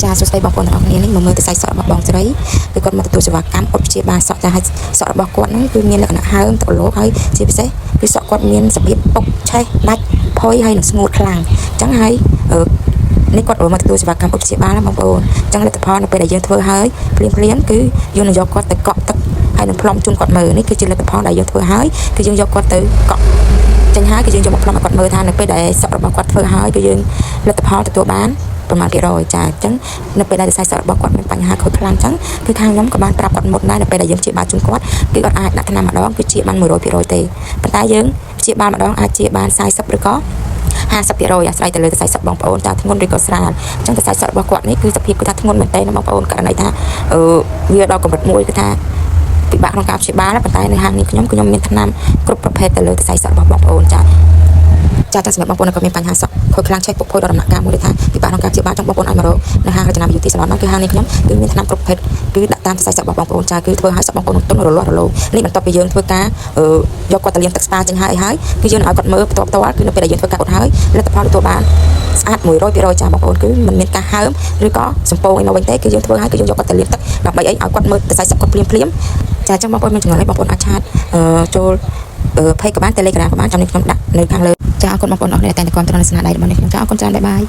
ចាសួស្តីបងប្អូនទាំងអស់គ្នានេះមកមើលទៅសាច់សក់របស់បងស្រីគឺគាត់មកទទួលសេវាកម្មអុតព្យាបាលសក់ចាស់សក់របស់គាត់ហ្នឹងគឺមានលក្ខណៈហើមទឹកលោកហើយជាពិសេសគឺសក់គាត់មានរបៀបពុកឆេះដាច់ផុយហើយនឹងស្ងួតខ្លាំងអញ្ចឹងហើយនេះគាត់មកទទួលសេវាកម្មអុតព្យាបាលបងប្អូនអញ្ចឹងលទ្ធផលនៅពេលដែលយើងធ្វើហើយភ្លាមគឺយើងនឹងយកគាត់ទៅកក់ទឹកហើយនឹងផ្លុំជូនគាត់មើលនេះគឺជាលទ្ធផលដែលយើងធ្វើហើយគឺយើងយកគាត់ទៅកក់ចេញហើយគឺយើងយកមកផ្លុំឲ្យគាត់មើលថានៅពេលដែលសក់របស់គាត់ធ្វើហើយគឺយើងលទ្ធផលទទួលបានប្រមាណភាគរយចាអញ្ចឹងនៅពេលដែលខ្សែសក់របស់គាត់មានបញ្ហាខូចខ្លាំងអញ្ចឹងគឺខាងខ្ញុំក៏បានប្រាប់គាត់មុនដែរនៅពេលដែលយើងព្យាបាលជូនគាត់គឺគាត់អាចដាក់ថ្នាំម្ដងគឺជាបាន 100% ទេប៉ុន្តែយើងព្យាបាលម្ដងអាចជាបាន40ឬក៏50% អាស្រ័យទៅលើខ្សែសក់បងប្អូនតើធ្ងន់ឬក៏ស្រាលអញ្ចឹងខ្សែសក់របស់គាត់នេះគឺសភាពគឺថាធ្ងន់មែនទែនបងប្អូនករណីថាវាដល់កម្រិតមួយគឺថាពិបាកក្នុងការព្យាបាលប៉ុន្តែនៅហាងនេះខ្ញុំមានថ្នាំគ្រប់ប្រភេទទៅលើខ្សែសក់របស់បងប្អូនចាចាំសម្រាប់បងប្អូនក៏មានបញ្ហាសក់ខូចខ្លាំងឆេះពុកផុយដល់ដំណាក់កាលមួយដែលថាពិបាកក្នុងការព្យាបាលចង់បងប្អូនឲ្យមករកនៅហាងរចនា Beauty Salon ហ្នឹងគឺហាងនេះខ្ញុំគឺមានថ្នាំគ្រប់ប្រភេទគឺដាក់តាមខ្សែសក់របស់បងប្អូនចាគឺធ្វើឲ្យសក់បងប្អូនទន់រលាស់រលោងនេះបន្ទាប់ពីយើងធ្វើការយកគាត់ទៅលាងទឹកស្ប៉ាចេញហើយគឺយើងឲ្យគាត់មើលផ្ទាល់គឺនៅពេលដែលយើងធ្វើការអ៊ុតហើយលទ្ធផលទទួលបានស្អាត 100% ចាបងប្អូនគឺមិនមានការហើមឬក៏សំពោងអីមកវិញទេគឺយើងធ្វើហើយគឺយើងយកគាត់ទៅលាងទឹកដើម្បីឲ្យគាត់មើលខ្សែសក់គាត់ភ្លាមចាអញ្ចឹងបងប្អូនមានចំណុចអីបងប្អូនអាចឆាតចូលPage ក៏បាន Telegram ក៏បានចាំនេះខ្ញុំដាក់នៅខាងលើចាអរគុណបងប្អូនអរគុណដែលតែងតែគាំទ្រនៅស្នាដៃរបស់នេះខ្ញុំចាអរគុណច្រើនបាយបាយ